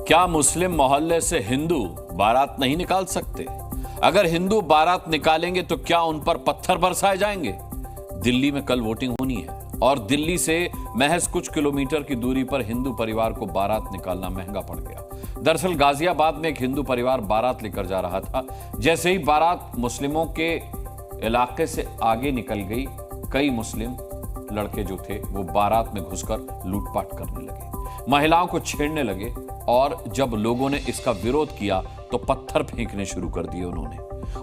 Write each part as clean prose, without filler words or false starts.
क्या मुस्लिम मोहल्ले से हिंदू बारात नहीं निकाल सकते? अगर हिंदू बारात निकालेंगे तो क्या उन पर पत्थर बरसाए जाएंगे? दिल्ली में कल वोटिंग होनी है और दिल्ली से महज कुछ किलोमीटर की दूरी पर हिंदू परिवार को बारात निकालना महंगा पड़ गया। दरअसल गाजियाबाद में एक हिंदू परिवार बारात लेकर जा रहा था। जैसे ही बारात मुस्लिमों के इलाके से आगे निकल गई, कई मुस्लिम लड़के जो थे वो बारात में घुसकर लूटपाट करने लगे, महिलाओं को छेड़ने लगे और जब लोगों ने इसका विरोध किया तो पत्थर फेंकने शुरू कर दिए। उन्होंने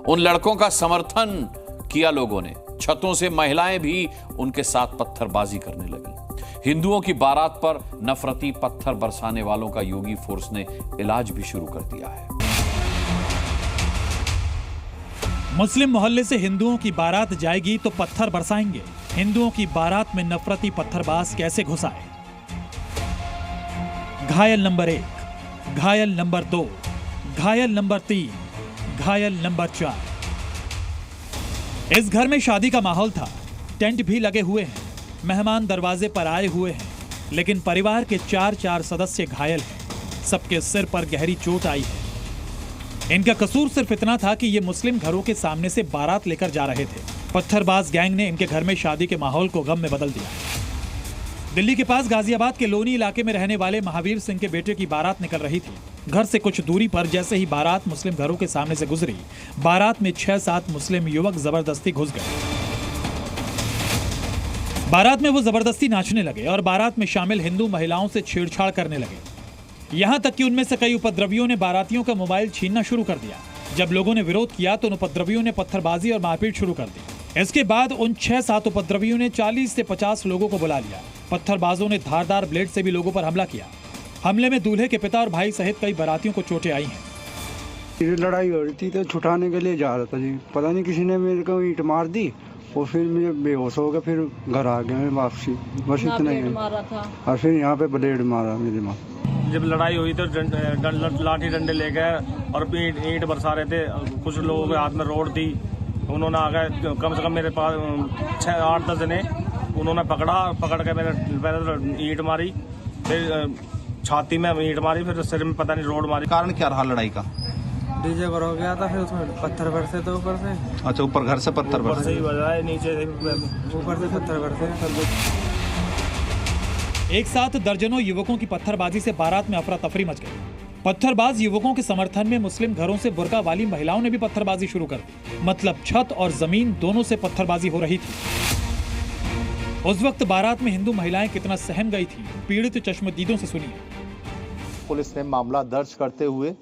उन लड़कों का समर्थन किया, लोगों ने छतों से महिलाएं भी उनके साथ पत्थरबाजी करने लगी। हिंदुओं की बारात पर नफरती पत्थर बरसाने वालों का योगी फोर्स ने इलाज भी शुरू कर दिया है। मुस्लिम मोहल्ले से हिंदुओं की बारात जाएगी तो पत्थर बरसाएंगे। हिंदुओं की बारात में नफरती पत्थरबाज कैसे घुसाए? घायल नंबर 1, घायल नंबर 2, घायल नंबर 3, घायल नंबर 4। इस घर में शादी का माहौल था, टेंट भी लगे हुए हैं, मेहमान दरवाजे पर आए हुए हैं, लेकिन परिवार के 4 सदस्य घायल हैं। सबके सिर पर गहरी चोट आई है। इनका कसूर सिर्फ इतना था कि ये मुस्लिम घरों के सामने से बारात लेकर जा रहे थे। पत्थरबाज गैंग ने इनके घर में शादी के माहौल को गम में बदल दिया। दिल्ली के पास गाजियाबाद के लोनी इलाके में रहने वाले महावीर सिंह के बेटे की बारात निकल रही थी। घर से कुछ दूरी पर जैसे ही बारात मुस्लिम घरों के सामने से गुजरी, बारात में 6-7 मुस्लिम युवक जबरदस्ती घुस गए। बारात में वो जबरदस्ती नाचने लगे और बारात में शामिल हिंदू महिलाओं से छेड़छाड़ करने लगे। यहां तक कि उनमें से कई उपद्रवियों ने बारातियों का मोबाइल छीनना शुरू कर दिया। जब लोगों ने विरोध किया तो उन उपद्रवियों ने पत्थरबाजी और मारपीट शुरू कर दी। इसके बाद उन 6-7 उपद्रवियों ने 40 से 50 लोगों को बुला लिया। पत्थरबाजों ने धारदार ब्लेड से भी लोगों पर हमला किया। हमले में दूल्हे के पिता और भाई सहित कई बारातियों को चोटें आई हैं। लड़ाई हो रही थी तो छुटाने के लिए जा रहा था जी, पता नहीं किसी ने मेरे को ईंट मार दी और फिर मुझे बेहोश हो गया। फिर घर आ गया मैं वापसी, बस इतना ही। और फिर यहाँ पे ब्लेड मारा मेरी माँ। जब लड़ाई हुई तो लाठी डंडे ले गए और ईंट बरसा रहे थे। कुछ लोगों के हाथ में रोड थी, उन्होंने आ गए, कम से कम मेरे पास 6-8-10 जने उन्होंने पकड़ के मेरे पहले ईंट मारी, फिर छाती में ईंट मारी, फिर सिर में पता नहीं रोड मारी। कारण क्या रहा लड़ाई का? डीजे पर हो गया था, फिर उसमें पत्थर बरसे थे ऊपर से। अच्छा, ऊपर घर से पत्थर बरसे? नीचे ऊपर से पत्थर बरसे। एक साथ दर्जनों युवकों की पत्थरबाजी से बारात में अफरा तफरी मच गई। पत्थरबाज युवकों के समर्थन में मुस्लिम घरों से बुर्का वाली महिलाओं ने भी पत्थरबाजी शुरू कर दी। मतलब छत और जमीन दोनों से पत्थरबाजी हो रही थी। उस वक्त बारात में हिंदू महिलाएं कितना सहम गई थी, पीड़ित चश्मदीदों से सुनिए। पुलिस ने मामला दर्ज करते हुए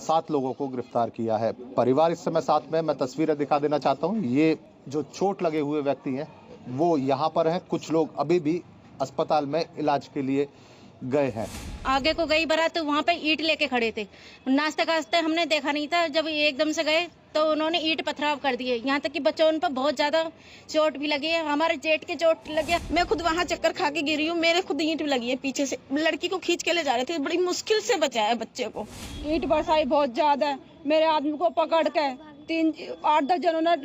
7 लोगों को गिरफ्तार किया है। परिवार इस समय साथ में, मैं तस्वीरें दिखा देना चाहता हूँ। ये जो चोट लगे हुए व्यक्ति हैं वो यहाँ पर हैं। कुछ लोग अभी भी अस्पताल में इलाज के लिए गए हैं। आगे को गई बारात तो वहाँ पे ईंट लेके खड़े थे। नाश्ता कास्ता हमने देखा नहीं था। जब एकदम से गए तो उन्होंने ईंट पथराव कर दिए। यहाँ तक कि बच्चों पर बहुत ज्यादा चोट भी लगी है। हमारे जेठ के चोट लगी। मैं खुद वहाँ चक्कर खा के गिरी हूँ। मेरे खुद ईंट लगी है पीछे से। लड़की को खींच के ले जा रहे थे, बड़ी मुश्किल से बचाया बच्चे को। ईंट बरसाई बहुत ज्यादा है। मेरे आदमी को पकड़ के 8-10 जनों ने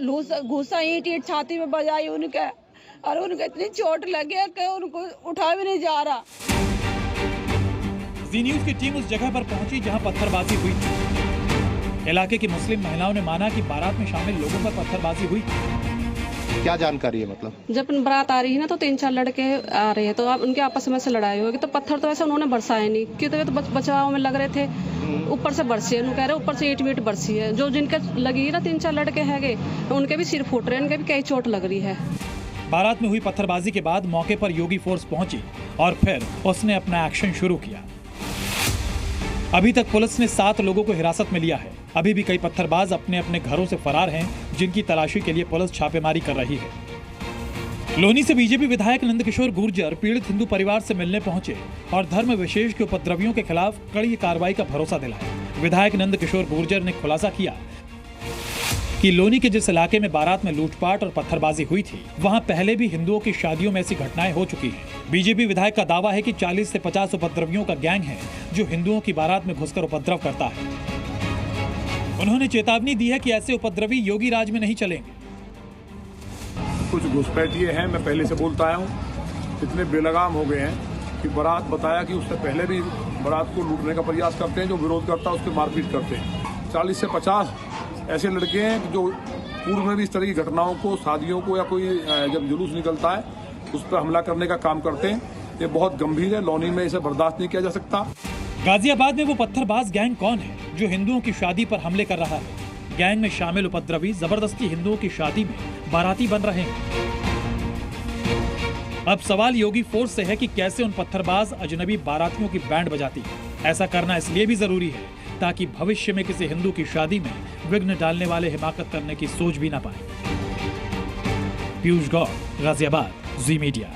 घुसा ईंट छाती में बजाई उनके, और उनको इतनी चोट लगी कि उनको उठा भी नहीं जा रहा। जी न्यूज की टीम उस जगह पर पहुंची जहां पत्थरबाजी हुई थी। इलाके की मुस्लिम महिलाओं ने माना कि बारात में शामिल लोगों पर पत्थरबाजी हुई थी। क्या जानकारी है? मतलब जब बारात आ रही है ना तो 3-4 लड़के आ रहे हैं, तो अब उनके आपस में से लड़ाई होगी। तो पत्थर तो ऐसे उन्होंने बरसाए नहीं, क्योंकि तो बचाव में लग रहे थे। ऊपर से बरसी है, कह रहे ऊपर से ईंट बरसी है। जो जिनके लगी है ना 3-4 लड़के हैं, उनके भी सिर फूट रहे हैं, उनके भी कई चोट लग रही है। बारात में हुई पत्थरबाजी के बाद मौके पर योगी फोर्स पहुंची और फिर उसने अपना एक्शन शुरू किया। अभी तक पुलिस ने 7 लोगों को हिरासत में लिया है। अभी भी कई पत्थरबाज अपने अपने घरों से फरार हैं, जिनकी तलाशी के लिए पुलिस छापेमारी कर रही है। लोनी से बीजेपी विधायक नंदकिशोर गुर्जर पीड़ित हिंदू परिवार से मिलने पहुंचे और धर्म विशेष के उपद्रवियों के खिलाफ कड़ी कार्रवाई का भरोसा दिलाया। विधायक नंदकिशोर गुर्जर ने खुलासा किया कि लोनी के जिस इलाके में बारात में लूटपाट और पत्थरबाजी हुई थी, वहां पहले भी हिंदुओं की शादियों में ऐसी घटनाएं हो चुकी हैं। बीजेपी विधायक का दावा है कि 40 से 50 उपद्रवियों का गैंग है जो हिंदुओं की बारात में घुसकर उपद्रव करता है। उन्होंने चेतावनी दी है कि ऐसे उपद्रवी योगी राज में नहीं चलेंगे। कुछ घुसपैठिए हैं, मैं पहले से बोलता आया हूँ, इतने बेलगाम हो गए हैं कि बारात बताया कि उससे पहले भी बारात को लूटने का प्रयास करते हैं। जो विरोध करता है उसके मारपीट करते हैं। 40 से 50 ऐसे लड़के हैं जो पूर्व में भी इस तरह की घटनाओं को, शादियों को या कोई जब जुलूस निकलता है उस पर हमला करने का काम करते हैं। ये बहुत गंभीर है, लौनी में इसे बर्दाश्त नहीं किया जा सकता। गाजियाबाद में वो पत्थरबाज गैंग कौन है जो हिंदुओं की शादी पर हमले कर रहा है? गैंग में शामिल उपद्रवी जबरदस्ती हिंदुओं की शादी में बाराती बन रहे हैं। अब सवाल योगी फोर्स से है कि कैसे उन पत्थरबाज अजनबी बारातियों की बैंड बजाती है। ऐसा करना इसलिए भी जरूरी है ताकि भविष्य में किसी हिंदू की शादी में विघ्न डालने वाले हिमाकत करने की सोच भी ना पाए। पीयूष गौड़, गाजियाबाद, जी मीडिया।